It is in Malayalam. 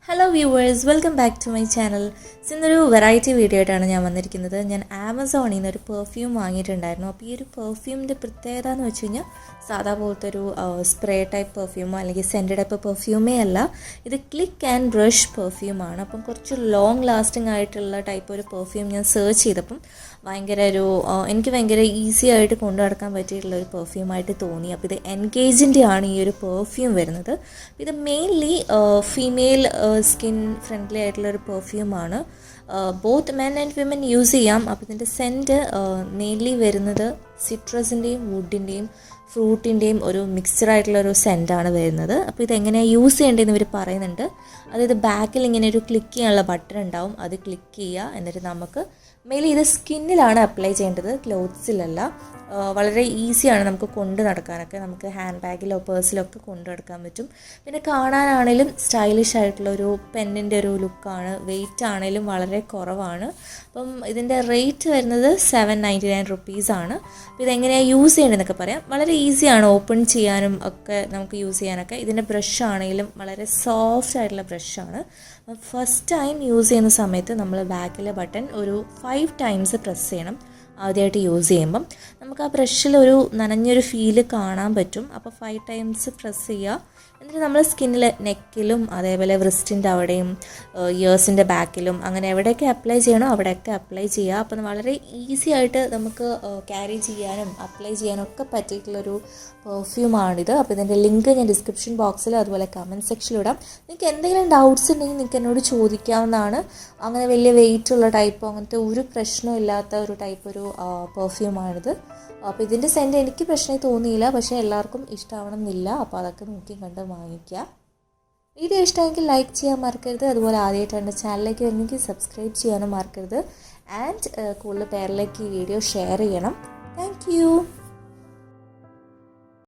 Hello viewers, welcome back to my channel. ഇന്നൊരു വെറൈറ്റി വീഡിയോ ആയിട്ടാണ് ഞാൻ വന്നിരിക്കുന്നത്. ഞാൻ ആമസോണിൽ നിന്ന് ഒരു പെർഫ്യൂം വാങ്ങിയിട്ടുണ്ടായിരുന്നു. അപ്പോൾ ഈ ഒരു പെർഫ്യൂമിൻ്റെ പ്രത്യേകത എന്ന് വെച്ച് കഴിഞ്ഞാൽ സാധാ പോലത്തെ ഒരു സ്പ്രേ ടൈപ്പ് പെർഫ്യൂമോ അല്ലെങ്കിൽ സെൻറ്റ് ടൈപ്പ് പെർഫ്യൂമേ അല്ല. ഇത് ക്ലിക്ക് ആൻഡ് ബ്രഷ് പെർഫ്യൂമാണ്. അപ്പം കുറച്ച് ലോങ് ലാസ്റ്റിംഗ് ആയിട്ടുള്ള ടൈപ്പ് ഒരു പെർഫ്യൂം ഞാൻ സെർച്ച് ചെയ്തപ്പം എനിക്ക് ഭയങ്കര ഈസി ആയിട്ട് കൊണ്ടു നടക്കാൻ പറ്റിയിട്ടുള്ള ഒരു പെർഫ്യൂമായിട്ട് തോന്നി. അപ്പോൾ ഇത് എൻഗേജിൻ്റെ ആണ് ഈ ഒരു പെർഫ്യൂം വരുന്നത്. ഇത് മെയിൻലി ഫീമെയിൽ സ്കിൻ ഫ്രണ്ട്ലി ആയിട്ടുള്ള ഒരു പെർഫ്യൂമാണ്. Both men and women use ചെയ്യാം. അപ്പോൾ ഇതിൻ്റെ സെൻറ്റ് മെയിൻലി വരുന്നത് സിട്രസിൻ്റെയും വുഡിൻ്റെയും ഫ്രൂട്ടിൻ്റെയും ഒരു മിക്സ്ചറായിട്ടുള്ള ഒരു സെൻറ്റാണ് വരുന്നത്. അപ്പോൾ ഇതെങ്ങനെയാണ് യൂസ് ചെയ്യേണ്ടതെന്ന് ഇവർ പറയുന്നുണ്ട്. അതായത് ബാക്കിൽ ഇങ്ങനെ ഒരു ക്ലിക്ക് ചെയ്യാനുള്ള ബട്ടൺ ഉണ്ടാവും, അത് ക്ലിക്ക് ചെയ്യുക. എന്നിട്ട് നമുക്ക് മെയിൻലി ഇത് സ്കിന്നിലാണ് അപ്ലൈ ചെയ്യേണ്ടത്, ക്ലോത്ത്സിലല്ല. വളരെ ഈസിയാണ് നമുക്ക് കൊണ്ട് നടക്കാനൊക്കെ. നമുക്ക് ഹാൻഡ് ബാഗിലോ പേഴ്സിലൊക്കെ കൊണ്ടു നടക്കാൻ പറ്റും. പിന്നെ കാണാനാണേലും സ്റ്റൈലിഷ് ആയിട്ടുള്ളൊരു പെന്നിൻ്റെ ഒരു ലുക്കാണ്. വെയിറ്റ് ആണേലും വളരെ കുറവാണ്. അപ്പം ഇതിൻ്റെ റേറ്റ് വരുന്നത് 799 റുപ്പീസാണ്. അപ്പോൾ ഇതെങ്ങനെയാണ് യൂസ് ചെയ്യേണ്ടതെന്നൊക്കെ പറയാം. വളരെ ഈസിയാണ് ഓപ്പൺ ചെയ്യാനും ഒക്കെ നമുക്ക് യൂസ് ചെയ്യാനൊക്കെ. ഇതിൻ്റെ ബ്രഷ് ആണെങ്കിലും വളരെ സോഫ്റ്റ് ആയിട്ടുള്ള ബ്രഷാണ്. ഫസ്റ്റ് ടൈം യൂസ് ചെയ്യുന്ന സമയത്ത് നമ്മൾ ബാക്കിലെ ബട്ടൺ ഒരു 5 ടൈംസ് പ്രസ് ചെയ്യണം. ആദ്യമായിട്ട് യൂസ് ചെയ്യുമ്പം നമുക്ക് ആ ബ്രഷിൽ ഒരു നനഞ്ഞൊരു ഫീല് കാണാൻ പറ്റും. അപ്പോൾ 5 ടൈംസ് പ്രസ് ചെയ്യുക. എന്നിട്ട് നമ്മൾ സ്കിന്നിൽ നെക്കിലും അതേപോലെ വ്രിസ്റ്റിൻ്റെ അവിടെയും ഇയേഴ്സിൻ്റെ ബാക്കിലും അങ്ങനെ എവിടെയൊക്കെ അപ്ലൈ ചെയ്യണോ അവിടെയൊക്കെ അപ്ലൈ ചെയ്യുക. അപ്പം വളരെ ഈസി ആയിട്ട് നമുക്ക് ക്യാരി ചെയ്യാനും അപ്ലൈ ചെയ്യാനും ഒക്കെ പറ്റിയിട്ടുള്ളൊരു പെർഫ്യൂമാണിത്. അപ്പോൾ ഇതിൻ്റെ ലിങ്ക് ഞാൻ ഡിസ്ക്രിപ്ഷൻ ബോക്സിൽ അതുപോലെ കമൻറ്റ് സെക്ഷനിൽ ഇടാം. നിങ്ങൾക്ക് എന്തെങ്കിലും ഡൗട്ട്സ് ഉണ്ടെങ്കിൽ നിങ്ങൾക്ക് എന്നോട് ചോദിക്കാവുന്നതാണ്. അങ്ങനെ വലിയ വെയിറ്റ് ഉള്ള ടൈപ്പോ അങ്ങനത്തെ ഒരു പ്രശ്നവും ഇല്ലാത്ത ഒരു ടൈപ്പ് ഒരു പെർഫ്യൂമാണിത്. അപ്പോൾ ഇതിൻ്റെ സെൻറ്റ് എനിക്ക് പ്രശ്നമായി തോന്നിയില്ല, പക്ഷേ എല്ലാവർക്കും ഇഷ്ടമാവണം എന്നില്ല. അപ്പോൾ അതൊക്കെ നോക്കി കണ്ട് വാങ്ങിക്കുക. വീഡിയോ ഇഷ്ടമെങ്കിൽ ലൈക്ക് ചെയ്യാൻ മറക്കരുത്. അതുപോലെ ആദ്യമായിട്ട് എൻ്റെ ചാനലിലേക്ക് വരുന്നെങ്കിൽ സബ്സ്ക്രൈബ് ചെയ്യാനും മറക്കരുത്. ആൻഡ് കൂടുതൽ പേരിലേക്ക് ഈ വീഡിയോ ഷെയർ ചെയ്യണം. താങ്ക്